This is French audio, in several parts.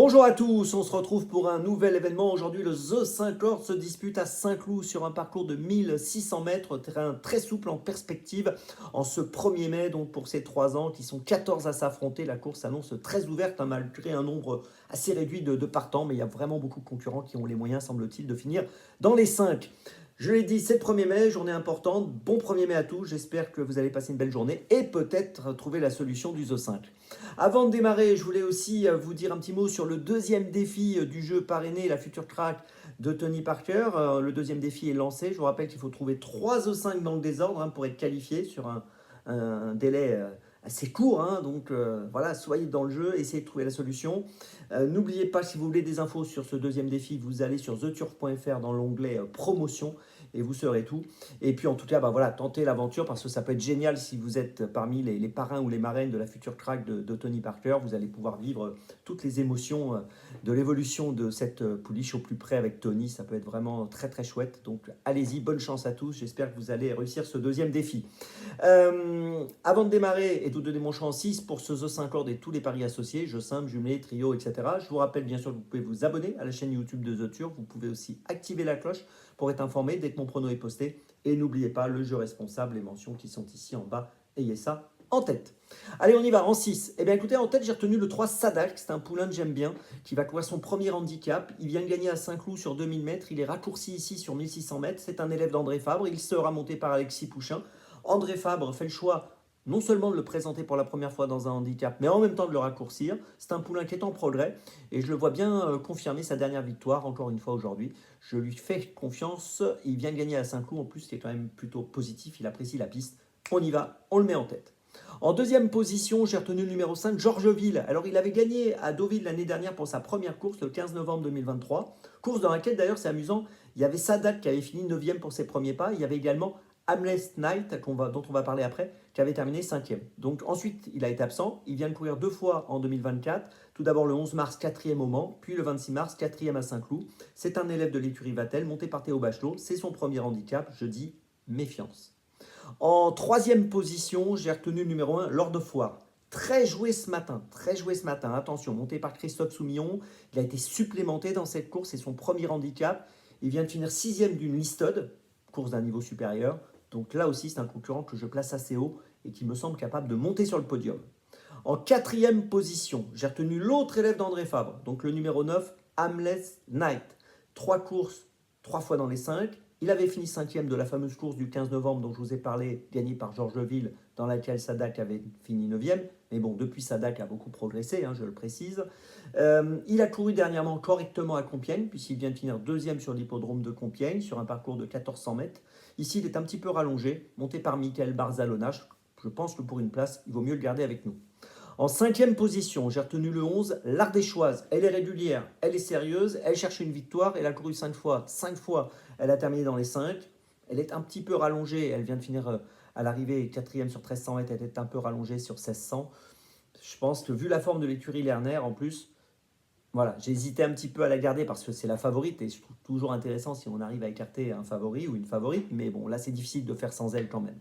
Bonjour à tous, on se retrouve pour un nouvel événement. Aujourd'hui, le The 5 Or se dispute à Saint-Cloud sur un parcours de 1600 mètres, terrain très souple en perspective en ce 1er mai, donc pour ces 3 ans qui sont 14 à s'affronter. La course s'annonce très ouverte, malgré un nombre assez réduit de partants, mais il y a vraiment beaucoup de concurrents qui ont les moyens, semble-t-il, de finir dans les 5. Je l'ai dit, c'est le 1er mai, journée importante. Bon 1er mai à tous. J'espère que vous allez passer une belle journée et peut-être trouver la solution du The 5. Avant de démarrer, je voulais aussi vous dire un petit mot sur le deuxième défi du jeu parrainé, la Future Track de Tony Parker. Le deuxième défi est lancé. Je vous rappelle qu'il faut trouver 3 The 5 dans le désordre pour être qualifié sur un délai assez court. Donc voilà, soyez dans le jeu, essayez de trouver la solution. N'oubliez pas, si vous voulez des infos sur ce deuxième défi, vous allez sur theturf.fr dans l'onglet promotion et vous saurez tout. Et puis en tout cas, voilà, tentez l'aventure parce que ça peut être génial si vous êtes parmi les parrains ou les marraines de la Future Track de Tony Parker. Vous allez pouvoir vivre toutes les émotions de l'évolution de cette pouliche au plus près avec Tony. Ça peut être vraiment très très chouette. Donc allez-y, bonne chance à tous. J'espère que vous allez réussir ce deuxième défi. Avant de démarrer et de vous donner mon choix en 6 pour ce The 5 Or et tous les paris associés, jeux simples, jumelés, trio, etc. Je vous rappelle bien sûr que vous pouvez vous abonner à la chaîne YouTube de The Turf. Vous pouvez aussi activer la cloche pour être informé dès que mon prono est posté. Et n'oubliez pas le jeu responsable, les mentions qui sont ici en bas. Ayez ça en tête. Allez, on y va, en 6. Eh bien, écoutez, en tête, j'ai retenu le 3 Sadak. C'est un poulain que j'aime bien, qui va courir son premier handicap. Il vient de gagner à Saint-Cloud sur 2000 mètres. Il est raccourci ici sur 1600 mètres. C'est un élève d'André Fabre. Il sera monté par Alexis Pouchin. André Fabre fait le choix non seulement de le présenter pour la première fois dans un handicap, mais en même temps de le raccourcir. C'est un poulain qui est en progrès et je le vois bien confirmer sa dernière victoire, encore une fois aujourd'hui. Je lui fais confiance. Il vient de gagner à Saint-Cloud en plus, ce qui est quand même plutôt positif. Il apprécie la piste. On y va, on le met en tête. En deuxième position, j'ai retenu le numéro 5, Georgeville. Alors, il avait gagné à Deauville l'année dernière pour sa première course, le 15 novembre 2023. Course dans laquelle, d'ailleurs, c'est amusant, il y avait Sadak qui avait fini 9e pour ses premiers pas. Il y avait également Hamless Knight, dont on va parler après, qui avait terminé 5e. Donc ensuite, il a été absent. Il vient de courir 2 fois en 2024. Tout d'abord le 11 mars, 4e au Mans, puis le 26 mars, 4e à Saint-Cloud. C'est un élève de l'écurie Vatel, monté par Théo Bachelot. C'est son premier handicap. Je dis méfiance. En troisième position, j'ai retenu le numéro 1, Lord of War. Très joué ce matin. Attention, monté par Christophe Soumillon. Il a été supplémenté dans cette course. C'est son premier handicap. Il vient de finir 6e d'une Listed, course d'un niveau supérieur. Donc là aussi, c'est un concurrent que je place assez haut et qui me semble capable de monter sur le podium. En quatrième position, j'ai retenu l'autre élève d'André Fabre, donc le numéro 9, Hamless Knight. 3 courses, 3 fois dans les 5. Il avait fini 5e de la fameuse course du 15 novembre dont je vous ai parlé, gagnée par Georgeville, dans laquelle Sadak avait fini 9e. Mais bon, depuis, Sadak a beaucoup progressé, je le précise. Il a couru dernièrement correctement à Compiègne, puisqu'il vient de finir 2e sur l'hippodrome de Compiègne, sur un parcours de 1400 mètres. Ici, il est un petit peu rallongé, monté par Michael Barzalona. Je pense que pour une place, il vaut mieux le garder avec nous. En 5e position, j'ai retenu le 11, l'Ardéchoise. Elle est régulière, elle est sérieuse, elle cherche une victoire. Elle a couru 5 fois. 5 fois, elle a terminé dans les 5. Elle est un petit peu rallongée. Elle vient de finir à l'arrivée 4e sur 1300 mètres. Elle est un peu rallongée sur 1600. Je pense que vu la forme de l'écurie Lerner, en plus, voilà, j'ai hésité un petit peu à la garder parce que c'est la favorite et je trouve toujours intéressant si on arrive à écarter un favori ou une favorite. Mais bon, là, c'est difficile de faire sans elle quand même.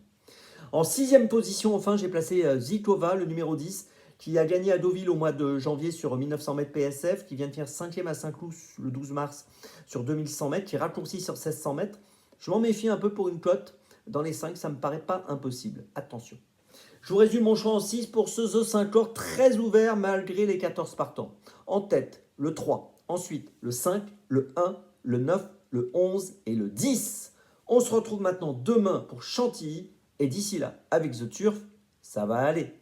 En 6e position, enfin, j'ai placé Zikova, le numéro 10, qui a gagné à Deauville au mois de janvier sur 1900 mètres PSF, qui vient de finir 5e à Saint-Cloud le 12 mars sur 2100 mètres, qui raccourcit sur 1600 mètres. Je m'en méfie un peu pour une cote. Dans les 5, ça ne me paraît pas impossible. Attention. Je vous résume mon choix en 6 pour ce The 5 Or très ouvert malgré les 14 partants. En tête, le 3. Ensuite, le 5, le 1, le 9, le 11 et le 10. On se retrouve maintenant demain pour Chantilly. Et d'ici là, avec The Turf, ça va aller.